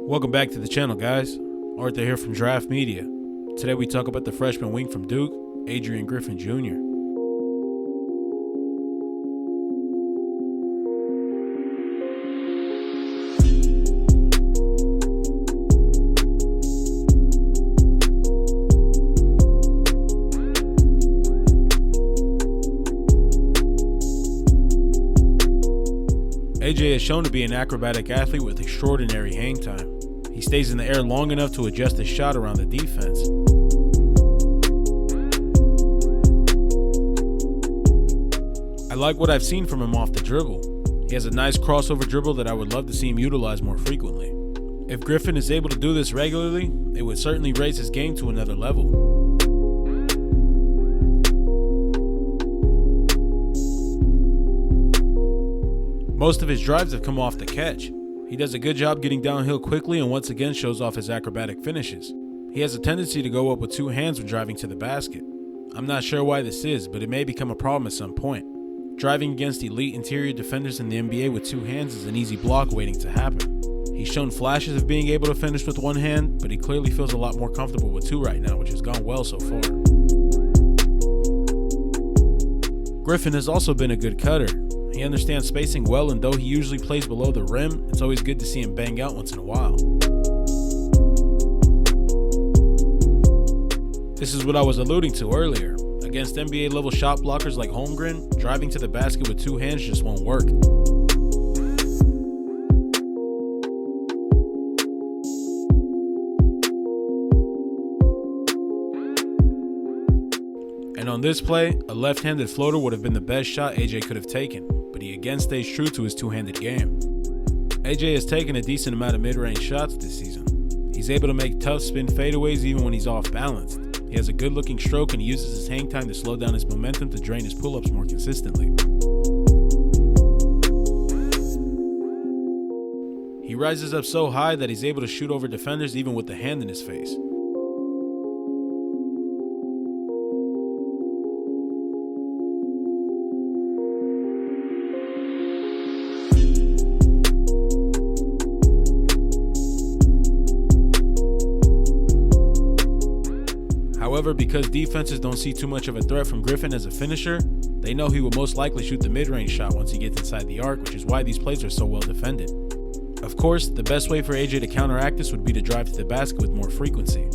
Welcome back to the channel, guys. Arthur here from Draft Media. Today we talk about the freshman wing from Duke, Adrian Griffin Jr. AJ is shown to be an acrobatic athlete with extraordinary hang time. He stays in the air long enough to adjust his shot around the defense. I like what I've seen from him off the dribble. He has a nice crossover dribble that I would love to see him utilize more frequently. If Griffin is able to do this regularly, it would certainly raise his game to another level. Most of his drives have come off the catch. He does a good job getting downhill quickly and once again shows off his acrobatic finishes. He has a tendency to go up with two hands when driving to the basket. I'm not sure why this is, but it may become a problem at some point. Driving against elite interior defenders in the NBA with two hands is an easy block waiting to happen. He's shown flashes of being able to finish with one hand, but he clearly feels a lot more comfortable with two right now, which has gone well so far. Griffin has also been a good cutter. He understands spacing well, and though he usually plays below the rim, it's always good to see him bang out once in a while. This is what I was alluding to earlier. Against NBA level shot blockers like Holmgren, driving to the basket with two hands just won't work. And on this play, a left-handed floater would have been the best shot AJ could have taken, but he again stays true to his two-handed game. AJ has taken a decent amount of mid-range shots this season. He's able to make tough spin fadeaways even when he's off-balanced. He has a good-looking stroke and he uses his hang time to slow down his momentum to drain his pull-ups more consistently. He rises up so high that he's able to shoot over defenders even with the hand in his face. However, because defenses don't see too much of a threat from Griffin as a finisher, they know he will most likely shoot the mid-range shot once he gets inside the arc, which is why these plays are so well defended. Of course, the best way for AJ to counteract this would be to drive to the basket with more frequency.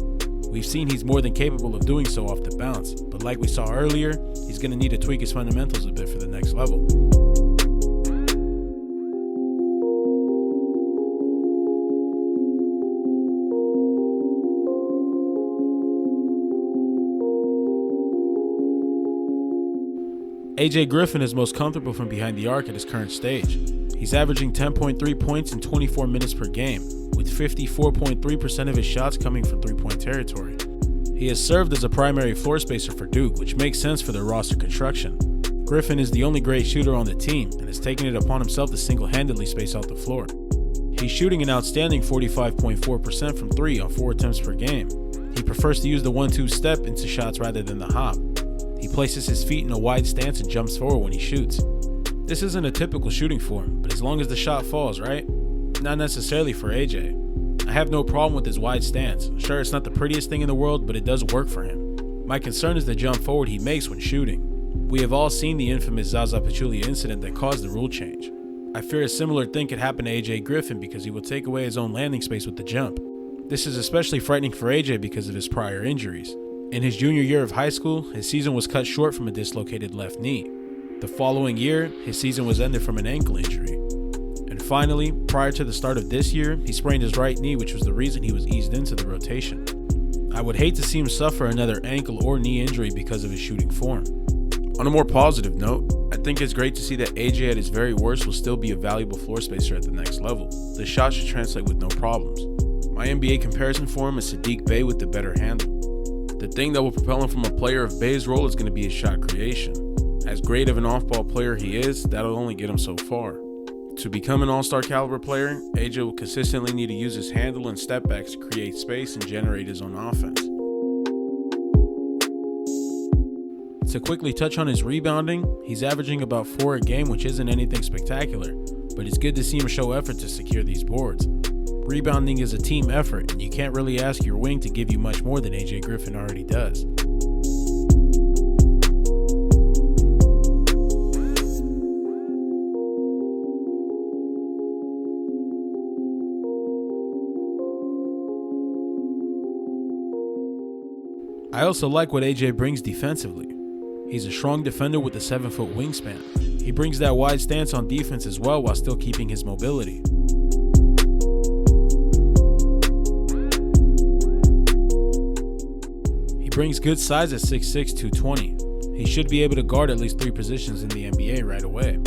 We've seen he's more than capable of doing so off the bounce, but like we saw earlier, he's going to need to tweak his fundamentals a bit for the next level. AJ Griffin is most comfortable from behind the arc at his current stage. He's averaging 10.3 points in 24 minutes per game, with 54.3% of his shots coming from three-point territory. He has served as a primary floor spacer for Duke, which makes sense for their roster construction. Griffin is the only great shooter on the team and has taken it upon himself to single-handedly space out the floor. He's shooting an outstanding 45.4% from three on 4 attempts per game. He prefers to use the 1-2 step into shots rather than the hop. He places his feet in a wide stance and jumps forward when he shoots. This isn't a typical shooting form, but as long as the shot falls, right? Not necessarily for AJ. I have no problem with his wide stance. Sure, it's not the prettiest thing in the world, but it does work for him. My concern is the jump forward he makes when shooting. We have all seen the infamous Zaza Pachulia incident that caused the rule change. I fear a similar thing could happen to AJ Griffin because he will take away his own landing space with the jump. This is especially frightening for AJ because of his prior injuries. In his junior year of high school, his season was cut short from a dislocated left knee. The following year, his season was ended from an ankle injury. And finally, prior to the start of this year, he sprained his right knee, which was the reason he was eased into the rotation. I would hate to see him suffer another ankle or knee injury because of his shooting form. On a more positive note, I think it's great to see that AJ at his very worst will still be a valuable floor spacer at the next level. The shot should translate with no problems. My NBA comparison for him is Saddiq Bey with the better handle. The thing that will propel him from a player of Bey's role is going to be his shot creation. As great of an off-ball player he is, that'll only get him so far. To become an all-star caliber player, AJ will consistently need to use his handle and step backs to create space and generate his own offense. To quickly touch on his rebounding, he's averaging about 4 a game, which isn't anything spectacular, but it's good to see him show effort to secure these boards. Rebounding is a team effort, and you can't really ask your wing to give you much more than AJ Griffin already does. I also like what AJ brings defensively. He's a strong defender with a 7-foot wingspan. He brings that wide stance on defense as well while still keeping his mobility. He brings good size at 6'6", 220. He should be able to guard at least 3 positions in the NBA right away.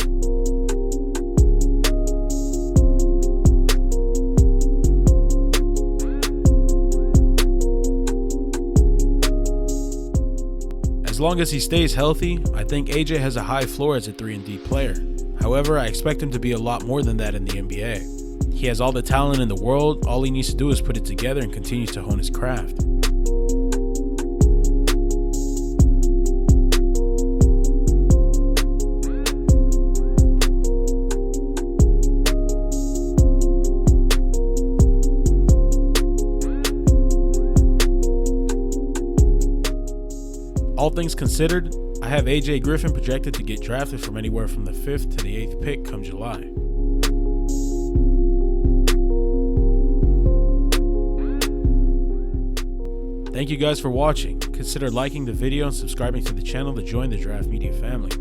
As long as he stays healthy, I think AJ has a high floor as a 3-and-D player. However, I expect him to be a lot more than that in the NBA. He has all the talent in the world, all he needs to do is put it together and continue to hone his craft. All things considered, I have AJ Griffin projected to get drafted from anywhere from the 5th to the 8th pick come July. Thank you guys for watching. Consider liking the video and subscribing to the channel to join the Draft Media family.